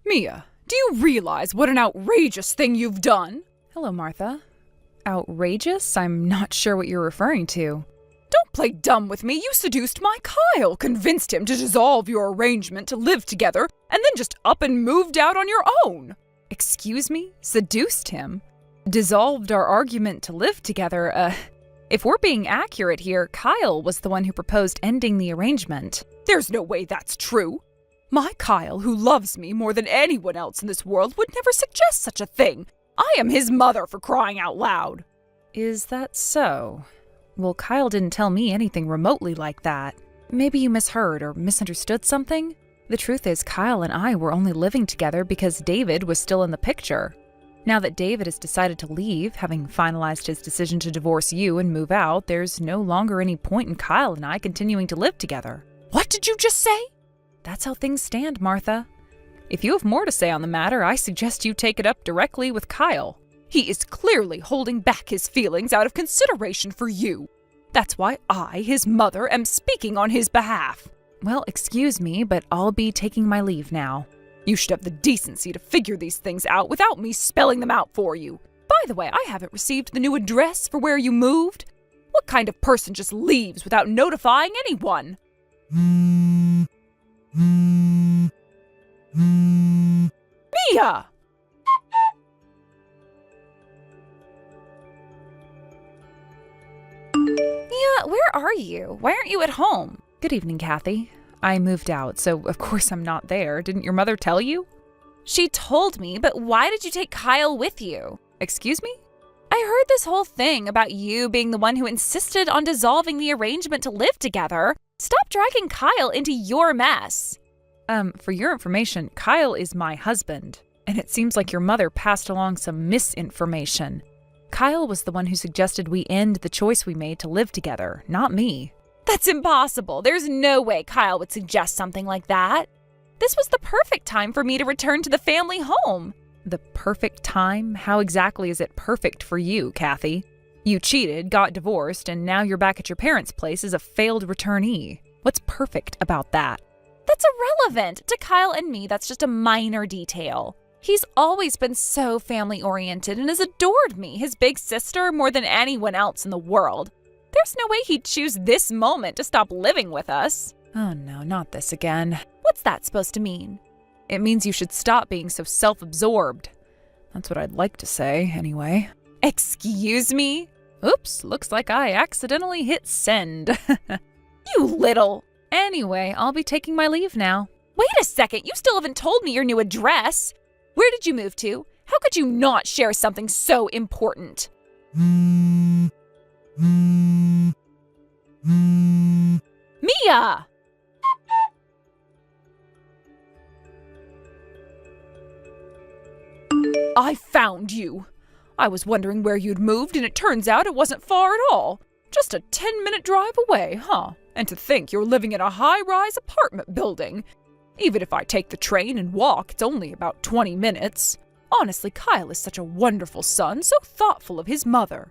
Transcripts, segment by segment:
Mia, do you realize what an outrageous thing you've done? Hello, Martha. Outrageous? I'm not sure what you're referring to. Don't play dumb with me. You seduced my Kyle, convinced him to dissolve your arrangement to live together, and then just up and moved out on your own. Excuse me? Seduced him? Dissolved our argument to live together? If we're being accurate here, Kyle was the one who proposed ending the arrangement. There's no way that's true. My Kyle, who loves me more than anyone else in this world, would never suggest such a thing. I am his mother, for crying out loud. Is that so? Well, Kyle didn't tell me anything remotely like that. Maybe you misheard or misunderstood something? The truth is, Kyle and I were only living together because David was still in the picture. Now that David has decided to leave, having finalized his decision to divorce you and move out, there's no longer any point in Kyle and I continuing to live together. What did you just say? That's how things stand, Martha. If you have more to say on the matter, I suggest you take it up directly with Kyle. He is clearly holding back his feelings out of consideration for you. That's why I, his mother, am speaking on his behalf. Well, excuse me, but I'll be taking my leave now. You should have the decency to figure these things out without me spelling them out for you. By the way, I haven't received the new address for where you moved. What kind of person just leaves without notifying anyone? Mia! Mia, where are you? Why aren't you at home? Good evening, Kathy. I moved out, so of course I'm not there. Didn't your mother tell you? She told me, but why did you take Kyle with you? Excuse me? I heard this whole thing about you being the one who insisted on dissolving the arrangement to live together. Stop dragging Kyle into your mess. For your information, Kyle is my husband, and it seems like your mother passed along some misinformation. Kyle was the one who suggested we end the choice we made to live together, not me. That's impossible. There's no way Kyle would suggest something like that. This was the perfect time for me to return to the family home. The perfect time? How exactly is it perfect for you, Kathy? You cheated, got divorced, and now you're back at your parents' place as a failed returnee. What's perfect about that? That's irrelevant. To Kyle and me, that's just a minor detail. He's always been so family-oriented and has adored me, his big sister, more than anyone else in the world. There's no way he'd choose this moment to stop living with us. Oh no, not this again. What's that supposed to mean? It means you should stop being so self-absorbed. That's what I'd like to say, anyway. Excuse me? Oops, looks like I accidentally hit send. You little... Anyway, I'll be taking my leave now. Wait a second, you still haven't told me your new address. Where did you move to? How could you not share something so important? Mia! I found you. I was wondering where you'd moved, and it turns out it wasn't far at all. Just a 10-minute drive away, huh? And to think you're living in a high-rise apartment building. Even if I take the train and walk, it's only about 20 minutes. Honestly, Kyle is such a wonderful son, so thoughtful of his mother.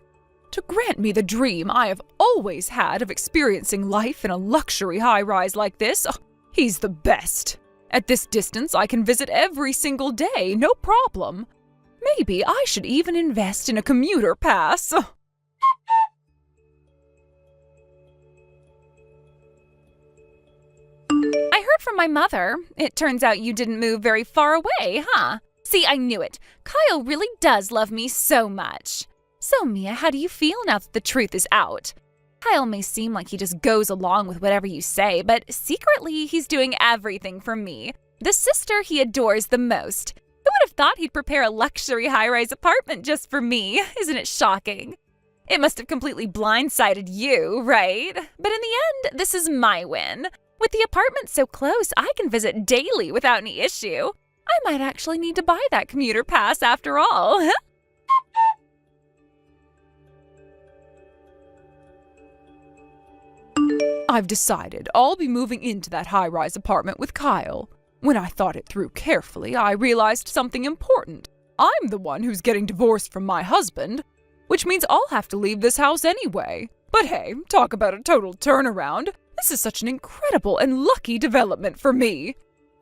To grant me the dream I have always had of experiencing life in a luxury high-rise like this, he's the best. At this distance, I can visit every single day, no problem. Maybe I should even invest in a commuter pass. I heard from my mother. It turns out you didn't move very far away, huh? See, I knew it. Kyle really does love me so much. So, Mia, how do you feel now that the truth is out? Kyle may seem like he just goes along with whatever you say, but secretly he's doing everything for me. The sister he adores the most. Who would have thought he'd prepare a luxury high-rise apartment just for me? Isn't it shocking? It must have completely blindsided you, right? But in the end, this is my win. With the apartment so close, I can visit daily without any issue. I might actually need to buy that commuter pass after all. I've decided I'll be moving into that high-rise apartment with Kyle. When I thought it through carefully, I realized something important. I'm the one who's getting divorced from my husband, which means I'll have to leave this house anyway. But hey, talk about a total turnaround. This is such an incredible and lucky development for me.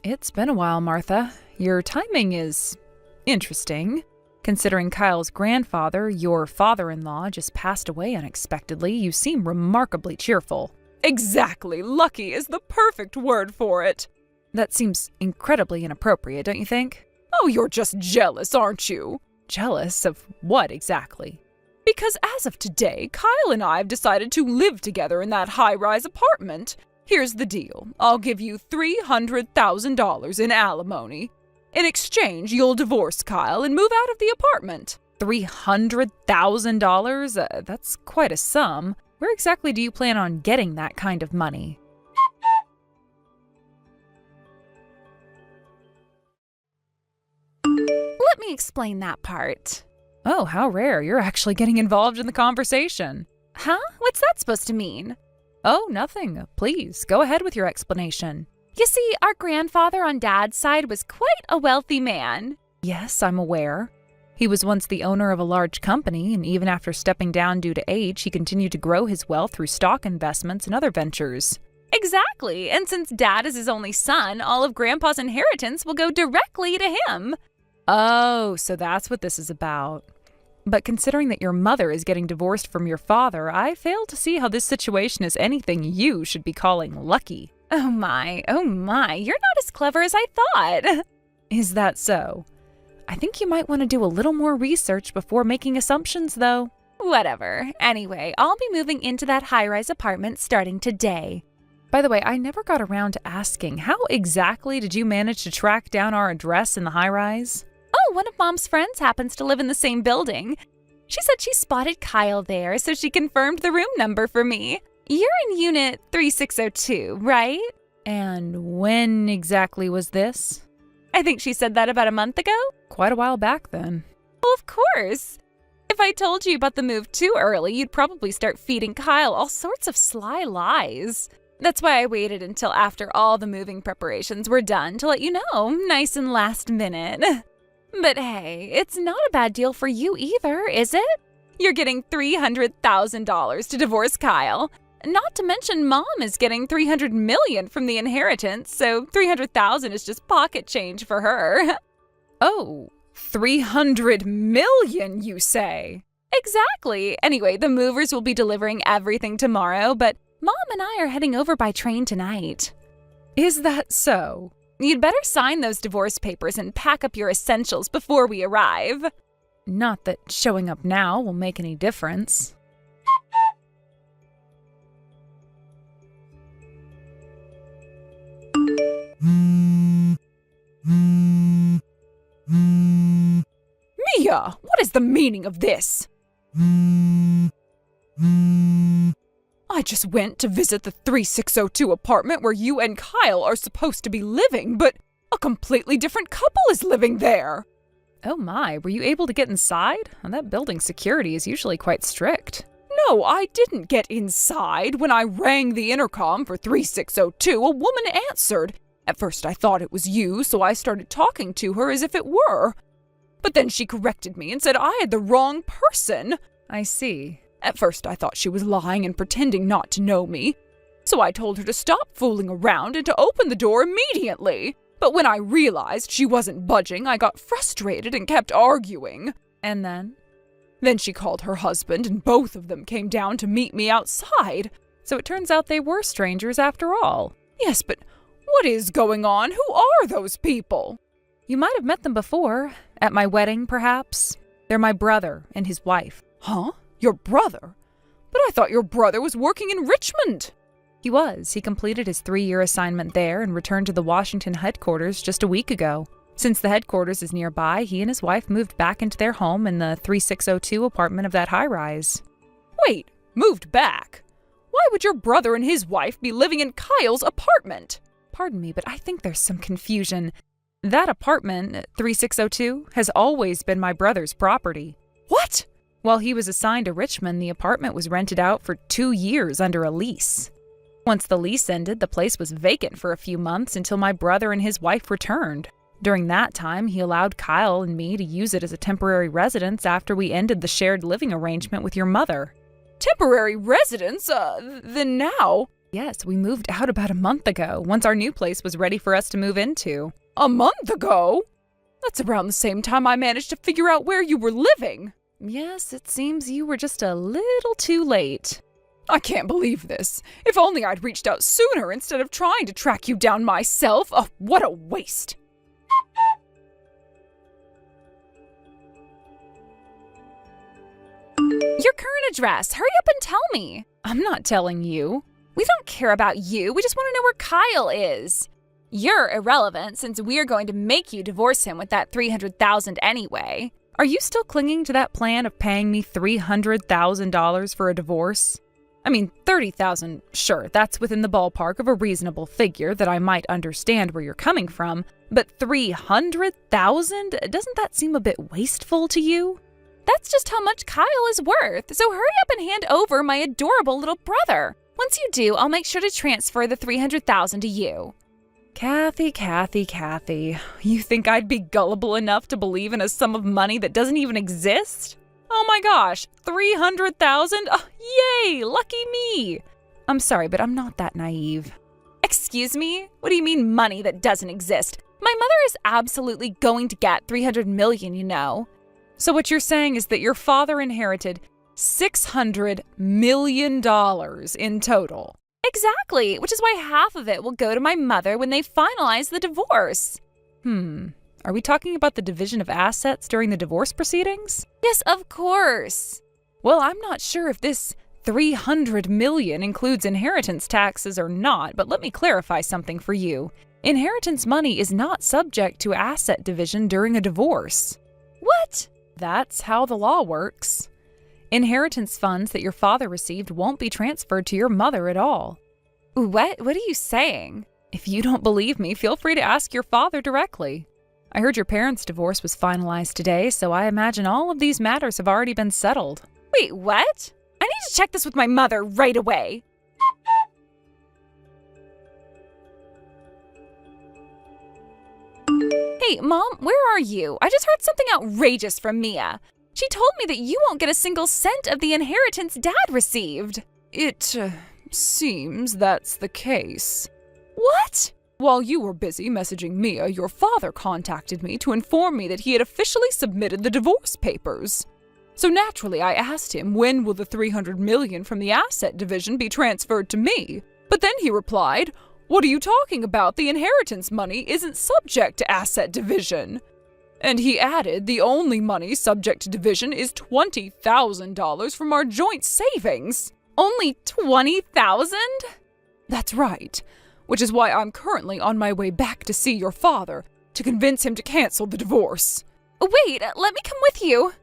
It's been a while, Martha. Your timing is interesting. Considering Kyle's grandfather, your father-in-law, just passed away unexpectedly, you seem remarkably cheerful. Exactly. Lucky is the perfect word for it. That seems incredibly inappropriate, don't you think? Oh, you're just jealous, aren't you? Jealous of what exactly? Because as of today, Kyle and I have decided to live together in that high-rise apartment. Here's the deal. I'll give you $300,000 in alimony. In exchange, you'll divorce Kyle and move out of the apartment. $300,000? That's quite a sum. Where exactly do you plan on getting that kind of money? Let me explain that part. Oh, how rare. You're actually getting involved in the conversation. Huh? What's that supposed to mean? Oh, nothing. Please, go ahead with your explanation. You see, our grandfather on Dad's side was quite a wealthy man. Yes, I'm aware. He was once the owner of a large company, and even after stepping down due to age, he continued to grow his wealth through stock investments and other ventures. Exactly, and since Dad is his only son, all of Grandpa's inheritance will go directly to him. Oh, so that's what this is about. But considering that your mother is getting divorced from your father, I fail to see how this situation is anything you should be calling lucky. Oh my, you're not as clever as I thought. Is that so? I think you might want to do a little more research before making assumptions, though. Whatever. Anyway, I'll be moving into that high-rise apartment starting today. By the way, I never got around to asking, how exactly did you manage to track down our address in the high-rise? Oh, one of Mom's friends happens to live in the same building. She said she spotted Kyle there, so she confirmed the room number for me. You're in unit 3602, right? And when exactly was this? I think she said that about a month ago. Quite a while back, then. Well, of course. If I told you about the move too early, you'd probably start feeding Kyle all sorts of sly lies. That's why I waited until after all the moving preparations were done to let you know, nice and last minute. But hey, it's not a bad deal for you either, is it? You're getting $300,000 to divorce Kyle. Not to mention Mom is getting $300 million from the inheritance, so $300,000 is just pocket change for her. Oh, $300 million, you say? Exactly. Anyway, the movers will be delivering everything tomorrow, but Mom and I are heading over by train tonight. Is that so? You'd better sign those divorce papers and pack up your essentials before we arrive. Not that showing up now will make any difference. Mia, what is the meaning of this? I just went to visit the 3602 apartment where you and Kyle are supposed to be living, but a completely different couple is living there. Oh my, were you able to get inside? That building's security is usually quite strict. No, I didn't get inside. When I rang the intercom for 3602, a woman answered. At first I thought it was you, so I started talking to her as if it were. But then she corrected me and said I had the wrong person. I see. At first I thought she was lying and pretending not to know me. So I told her to stop fooling around and to open the door immediately. But when I realized she wasn't budging, I got frustrated and kept arguing. And then? Then she called her husband and both of them came down to meet me outside. So it turns out they were strangers after all. Yes, but what is going on? Who are those people? You might have met them before. At my wedding, perhaps. They're my brother and his wife. Huh? Your brother? But I thought your brother was working in Richmond. He was. He completed his 3-year assignment there and returned to the Washington headquarters just a week ago. Since the headquarters is nearby, he and his wife moved back into their home in the 3602 apartment of that high-rise. Wait, moved back? Why would your brother and his wife be living in Kyle's apartment? Pardon me, but I think there's some confusion. That apartment, 3602, has always been my brother's property. What? While he was assigned to Richmond, the apartment was rented out for 2 years under a lease. Once the lease ended, the place was vacant for a few months until my brother and his wife returned. During that time, he allowed Kyle and me to use it as a temporary residence after we ended the shared living arrangement with your mother. Temporary residence? Then now? Yes, we moved out about a month ago, once our new place was ready for us to move into. A month ago? That's around the same time I managed to figure out where you were living. Yes, it seems you were just a little too late. I can't believe this. If only I'd reached out sooner instead of trying to track you down myself. Oh, what a waste. Your current address. Hurry up and tell me. I'm not telling you. We don't care about you. We just want to know where Kyle is. You're irrelevant since we're going to make you divorce him with that $300,000 anyway. Are you still clinging to that plan of paying me $300,000 for a divorce? I mean, $30,000, sure, that's within the ballpark of a reasonable figure that I might understand where you're coming from, but $300,000? Doesn't that seem a bit wasteful to you? That's just how much Kyle is worth, so hurry up and hand over my adorable little brother. Once you do, I'll make sure to transfer the $300,000 to you. Kathy, you think I'd be gullible enough to believe in a sum of money that doesn't even exist? Oh my gosh, $300,000? Oh, yay, lucky me! I'm sorry, but I'm not that naive. Excuse me? What do you mean money that doesn't exist? My mother is absolutely going to get $300 million, you know. So what you're saying is that your father inherited $600 million in total. Exactly, which is why half of it will go to my mother when they finalize the divorce. Are we talking about the division of assets during the divorce proceedings? Yes, of course. Well, I'm not sure if this $300 million includes inheritance taxes or not, but let me clarify something for you. Inheritance money is not subject to asset division during a divorce. What? That's how the law works. Inheritance funds that your father received won't be transferred to your mother at all. What are you saying? If you don't believe me, feel free to ask your father directly. I heard your parents' divorce was finalized today, so I imagine all of these matters have already been settled. Wait, what? I need to check this with my mother right away. Hey, Mom, where are you? I just heard something outrageous from Mia. She told me that you won't get a single cent of the inheritance Dad received. It seems that's the case. What? While you were busy messaging Mia, your father contacted me to inform me that he had officially submitted the divorce papers. So naturally, I asked him, when will the $300 million from the asset division be transferred to me? But then he replied, what are you talking about? The inheritance money isn't subject to asset division. And he added, the only money subject to division is $20,000 from our joint savings. Only $20,000? That's right. Which is why I'm currently on my way back to see your father, to convince him to cancel the divorce. Wait, let me come with you.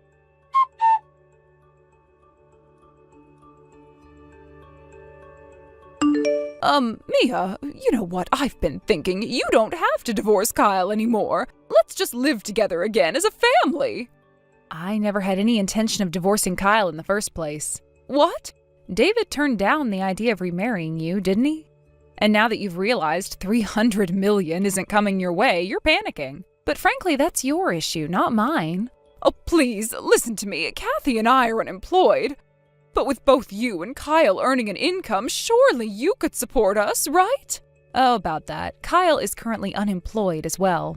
Mia, you know what? I've been thinking you don't have to divorce Kyle anymore. Let's just live together again as a family. I never had any intention of divorcing Kyle in the first place. What? David turned down the idea of remarrying you, didn't he? And now that you've realized $300 million isn't coming your way, you're panicking. But frankly, that's your issue, not mine. Oh, please, listen to me. Kathy and I are unemployed. But with both you and Kyle earning an income, surely you could support us, right? Oh, about that. Kyle is currently unemployed as well.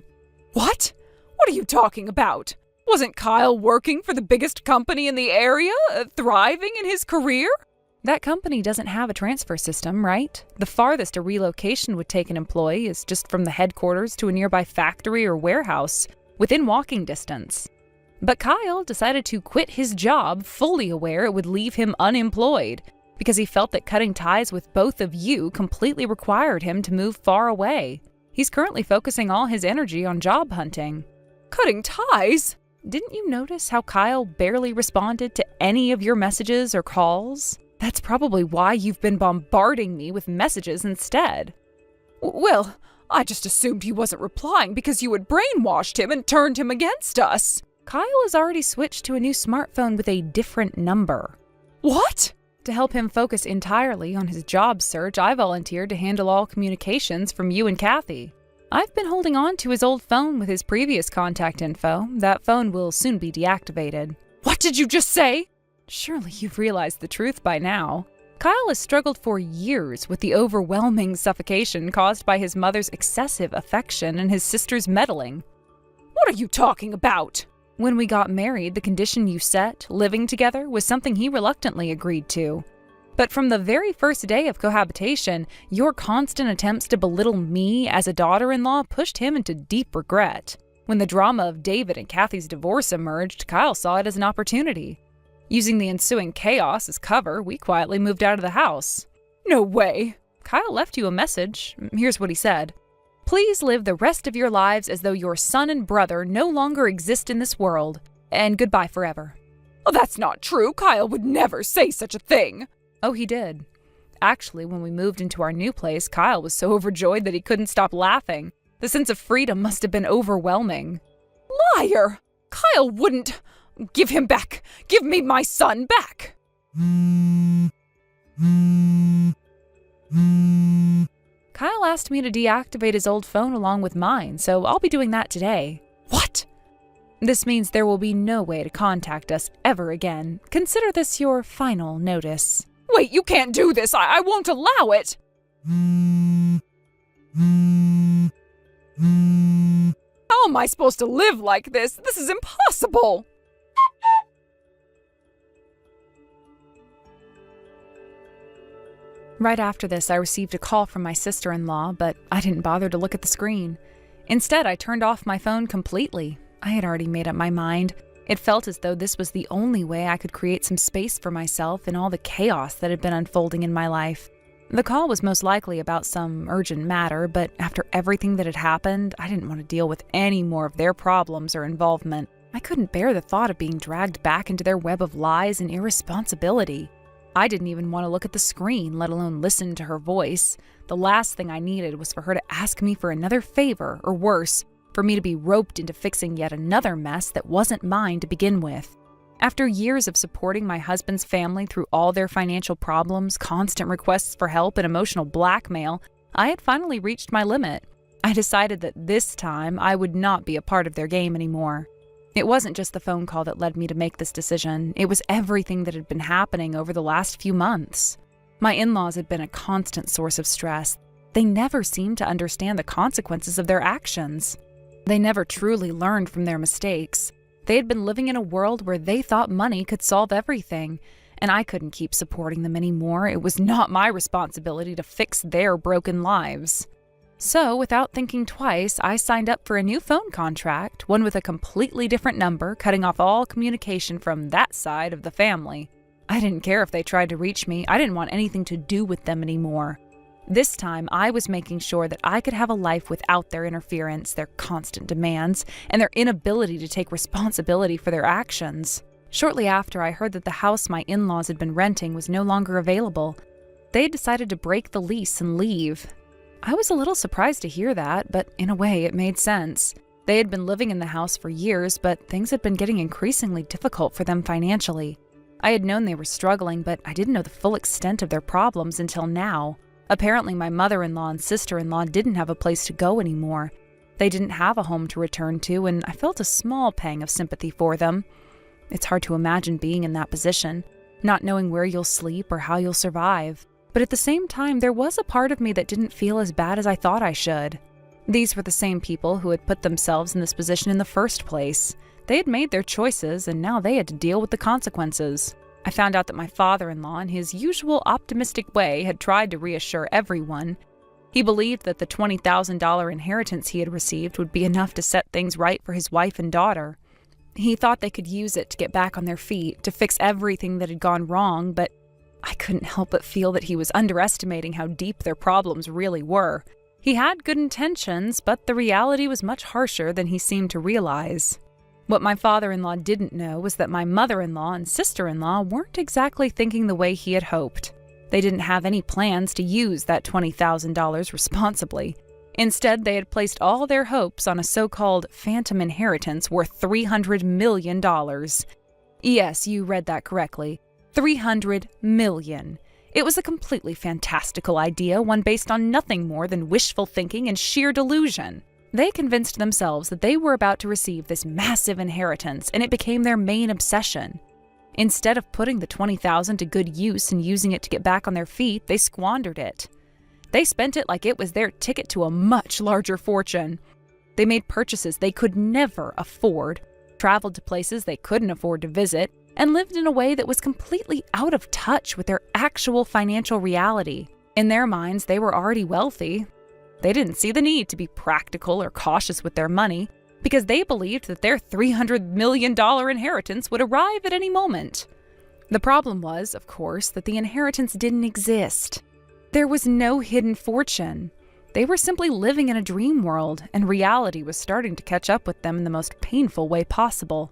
What? What are you talking about? Wasn't Kyle working for the biggest company in the area, thriving in his career? That company doesn't have a transfer system, right? The farthest a relocation would take an employee is just from the headquarters to a nearby factory or warehouse, within walking distance. But Kyle decided to quit his job, fully aware it would leave him unemployed, because he felt that cutting ties with both of you completely required him to move far away. He's currently focusing all his energy on job hunting. Cutting ties? Didn't you notice how Kyle barely responded to any of your messages or calls? That's probably why you've been bombarding me with messages instead. Well, I just assumed he wasn't replying because you had brainwashed him and turned him against us. Kyle has already switched to a new smartphone with a different number. What? To help him focus entirely on his job search, I volunteered to handle all communications from you and Kathy. I've been holding on to his old phone with his previous contact info. That phone will soon be deactivated. What did you just say? Surely you've realized the truth by now. Kyle has struggled for years with the overwhelming suffocation caused by his mother's excessive affection and his sister's meddling. What are you talking about? When we got married, the condition you set, living together, was something he reluctantly agreed to. But from the very first day of cohabitation, your constant attempts to belittle me as a daughter-in-law pushed him into deep regret. When the drama of David and Kathy's divorce emerged, Kyle saw it as an opportunity. Using the ensuing chaos as cover, we quietly moved out of the house. No way. Kyle left you a message. Here's what he said. Please live the rest of your lives as though your son and brother no longer exist in this world. And goodbye forever. Oh, that's not true. Kyle would never say such a thing. Oh, he did. Actually, when we moved into our new place, Kyle was so overjoyed that he couldn't stop laughing. The sense of freedom must have been overwhelming. Liar! Kyle wouldn't. Give him back. Give me my son back. Kyle asked me to deactivate his old phone along with mine, so I'll be doing that today. What? This means there will be no way to contact us ever again. Consider this your final notice. Wait, you can't do this. I won't allow it. How am I supposed to live like this? This is impossible. Right after this, I received a call from my sister-in-law, but I didn't bother to look at the screen. Instead, I turned off my phone completely. I had already made up my mind. It felt as though this was the only way I could create some space for myself in all the chaos that had been unfolding in my life. The call was most likely about some urgent matter, but after everything that had happened, I didn't want to deal with any more of their problems or involvement. I couldn't bear the thought of being dragged back into their web of lies and irresponsibility. I didn't even want to look at the screen, let alone listen to her voice. The last thing I needed was for her to ask me for another favor, or worse, for me to be roped into fixing yet another mess that wasn't mine to begin with. After years of supporting my husband's family through all their financial problems, constant requests for help, and emotional blackmail, I had finally reached my limit. I decided that this time I would not be a part of their game anymore. It wasn't just the phone call that led me to make this decision. It was everything that had been happening over the last few months. My in-laws had been a constant source of stress. They never seemed to understand the consequences of their actions. They never truly learned from their mistakes. They had been living in a world where they thought money could solve everything, and I couldn't keep supporting them anymore. It was not my responsibility to fix their broken lives. So, without thinking twice, I signed up for a new phone contract, one with a completely different number, cutting off all communication from that side of the family. I didn't care if they tried to reach me. I didn't want anything to do with them anymore. This time, I was making sure that I could have a life without their interference, their constant demands, and their inability to take responsibility for their actions. Shortly after, I heard that the house my in-laws had been renting was no longer available. They had decided to break the lease and leave. I was a little surprised to hear that, but in a way it made sense. They had been living in the house for years, but things had been getting increasingly difficult for them financially. I had known they were struggling, but I didn't know the full extent of their problems until now. Apparently, my mother-in-law and sister-in-law didn't have a place to go anymore. They didn't have a home to return to, and I felt a small pang of sympathy for them. It's hard to imagine being in that position, not knowing where you'll sleep or how you'll survive. But at the same time, there was a part of me that didn't feel as bad as I thought I should. These were the same people who had put themselves in this position in the first place. They had made their choices, and now they had to deal with the consequences. I found out that my father-in-law, in his usual optimistic way, had tried to reassure everyone. He believed that the $20,000 inheritance he had received would be enough to set things right for his wife and daughter. He thought they could use it to get back on their feet, to fix everything that had gone wrong, but I couldn't help but feel that he was underestimating how deep their problems really were. He had good intentions, but the reality was much harsher than he seemed to realize. What my father-in-law didn't know was that my mother-in-law and sister-in-law weren't exactly thinking the way he had hoped. They didn't have any plans to use that $20,000 responsibly. Instead, they had placed all their hopes on a so-called phantom inheritance worth $300 million. Yes, you read that correctly. $300 million. It was a completely fantastical idea, one based on nothing more than wishful thinking and sheer delusion. They convinced themselves that they were about to receive this massive inheritance, and it became their main obsession. Instead of putting the $20,000 to good use and using it to get back on their feet, they squandered it. They spent it like it was their ticket to a much larger fortune. They made purchases they could never afford, traveled to places they couldn't afford to visit, and lived in a way that was completely out of touch with their actual financial reality. In their minds, they were already wealthy. They didn't see the need to be practical or cautious with their money because they believed that their $300 million inheritance would arrive at any moment. The problem was, of course, that the inheritance didn't exist. There was no hidden fortune. They were simply living in a dream world, and reality was starting to catch up with them in the most painful way possible.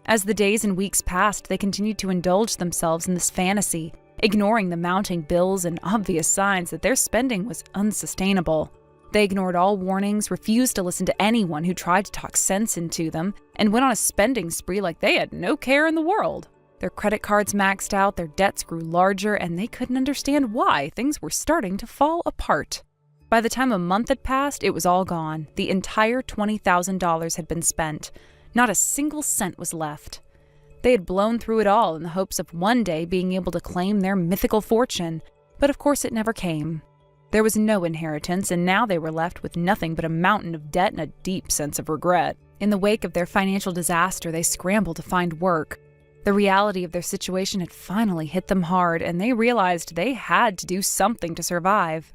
As the days and weeks passed, they continued to indulge themselves in this fantasy, ignoring the mounting bills and obvious signs that their spending was unsustainable. They ignored all warnings, refused to listen to anyone who tried to talk sense into them, and went on a spending spree like they had no care in the world. Their credit cards maxed out, their debts grew larger, and they couldn't understand why things were starting to fall apart. By the time a month had passed, it was all gone. The entire $20,000 had been spent. Not a single cent was left. They had blown through it all in the hopes of one day being able to claim their mythical fortune, but of course it never came. There was no inheritance, and now they were left with nothing but a mountain of debt and a deep sense of regret. In the wake of their financial disaster, they scrambled to find work. The reality of their situation had finally hit them hard, and they realized they had to do something to survive.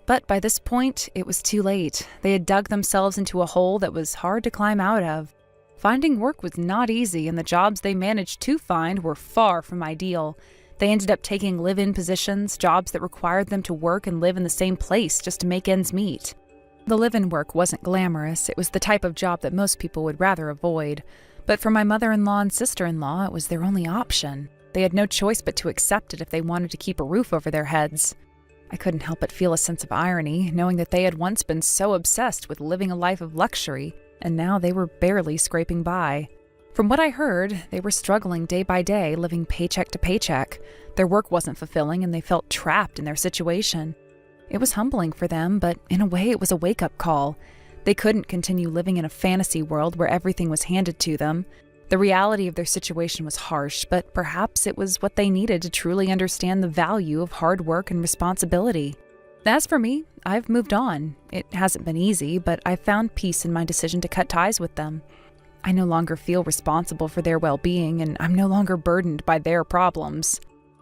But by this point, it was too late. They had dug themselves into a hole that was hard to climb out of. Finding work was not easy, and the jobs they managed to find were far from ideal. They ended up taking live-in positions, jobs that required them to work and live in the same place just to make ends meet. The live-in work wasn't glamorous. It was the type of job that most people would rather avoid. But for my mother-in-law and sister-in-law, it was their only option. They had no choice but to accept it if they wanted to keep a roof over their heads. I couldn't help but feel a sense of irony, knowing that they had once been so obsessed with living a life of luxury, and now they were barely scraping by. From what I heard, they were struggling day by day, living paycheck to paycheck. Their work wasn't fulfilling, and they felt trapped in their situation. It was humbling for them, but in a way it was a wake-up call. They couldn't continue living in a fantasy world where everything was handed to them. The reality of their situation was harsh, but perhaps it was what they needed to truly understand the value of hard work and responsibility. As for me, I've moved on. It hasn't been easy, but I've found peace in my decision to cut ties with them. I no longer feel responsible for their well-being, and I'm no longer burdened by their problems.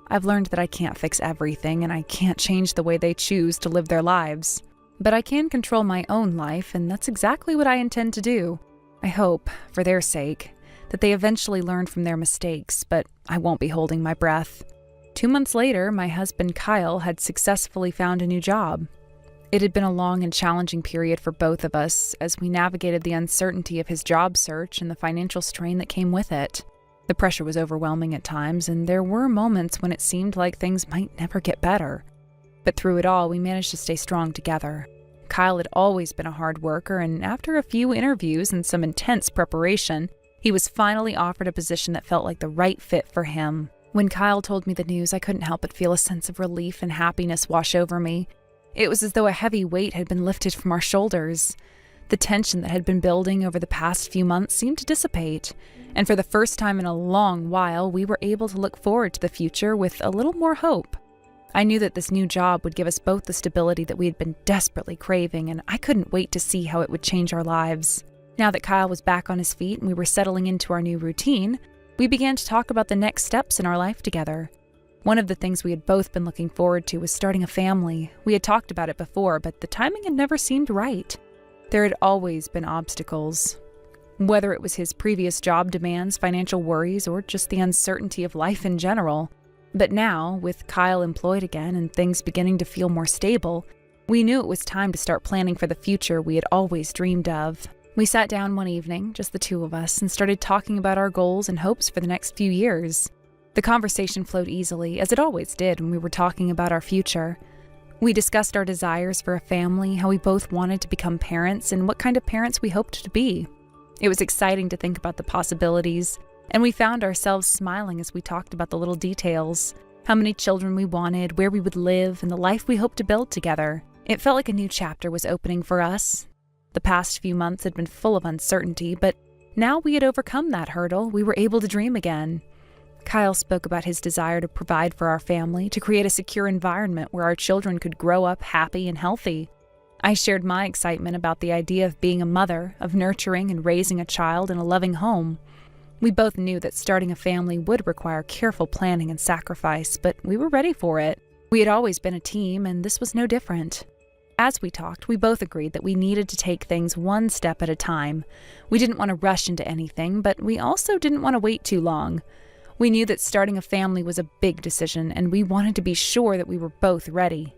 I've learned that I can't fix everything, and I can't change the way they choose to live their lives. But I can control my own life, and that's exactly what I intend to do. I hope, for their sake, that they eventually learn from their mistakes, but I won't be holding my breath. 2 months later, my husband Kyle had successfully found a new job. It had been a long and challenging period for both of us as we navigated the uncertainty of his job search and the financial strain that came with it. The pressure was overwhelming at times, and there were moments when it seemed like things might never get better. But through it all, we managed to stay strong together. Kyle had always been a hard worker, and after a few interviews and some intense preparation, he was finally offered a position that felt like the right fit for him. When Kyle told me the news, I couldn't help but feel a sense of relief and happiness wash over me. It was as though a heavy weight had been lifted from our shoulders. The tension that had been building over the past few months seemed to dissipate, and for the first time in a long while, we were able to look forward to the future with a little more hope. I knew that this new job would give us both the stability that we had been desperately craving, and I couldn't wait to see how it would change our lives. Now that Kyle was back on his feet and we were settling into our new routine, we began to talk about the next steps in our life together. One of the things we had both been looking forward to was starting a family. We had talked about it before, but the timing had never seemed right. There had always been obstacles. Whether it was his previous job demands, financial worries, or just the uncertainty of life in general. But now, with Kyle employed again and things beginning to feel more stable, we knew it was time to start planning for the future we had always dreamed of. We sat down one evening, just the two of us, and started talking about our goals and hopes for the next few years. The conversation flowed easily, as it always did when we were talking about our future. We discussed our desires for a family, how we both wanted to become parents, and what kind of parents we hoped to be. It was exciting to think about the possibilities, and we found ourselves smiling as we talked about the little details, how many children we wanted, where we would live, and the life we hoped to build together. It felt like a new chapter was opening for us. The past few months had been full of uncertainty, but now we had overcome that hurdle. We were able to dream again. Kyle spoke about his desire to provide for our family, to create a secure environment where our children could grow up happy and healthy. I shared my excitement about the idea of being a mother, of nurturing and raising a child in a loving home. We both knew that starting a family would require careful planning and sacrifice, but we were ready for it. We had always been a team, and this was no different. As we talked, we both agreed that we needed to take things one step at a time. We didn't want to rush into anything, but we also didn't want to wait too long. We knew that starting a family was a big decision, and we wanted to be sure that we were both ready.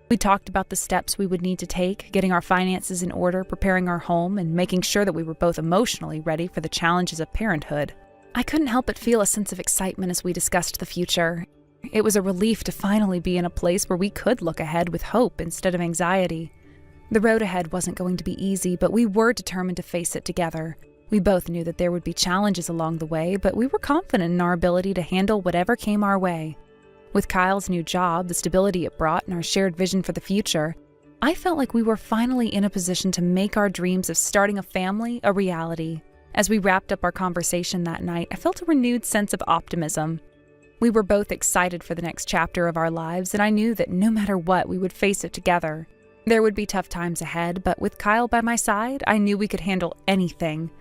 We talked about the steps we would need to take, getting our finances in order, preparing our home, and making sure that we were both emotionally ready for the challenges of parenthood. I couldn't help but feel a sense of excitement as we discussed the future. It was a relief to finally be in a place where we could look ahead with hope instead of anxiety. The road ahead wasn't going to be easy, but we were determined to face it together. We both knew that there would be challenges along the way, but we were confident in our ability to handle whatever came our way. With Kyle's new job, the stability it brought, and our shared vision for the future, I felt like we were finally in a position to make our dreams of starting a family a reality. As we wrapped up our conversation that night, I felt a renewed sense of optimism. We were both excited for the next chapter of our lives, and I knew that no matter what, we would face it together. There would be tough times ahead, but with Kyle by my side, I knew we could handle anything.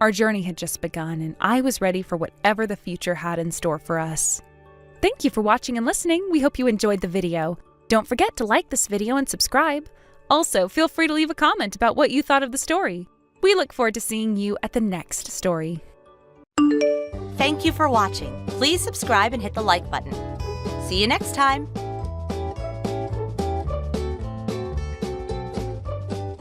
Our journey had just begun, and I was ready for whatever the future had in store for us. Thank you for watching and listening. We hope you enjoyed the video. Don't forget to like this video and subscribe. Also, feel free to leave a comment about what you thought of the story. We look forward to seeing you at the next story. Thank you for watching. Please subscribe and hit the like button. See you next time.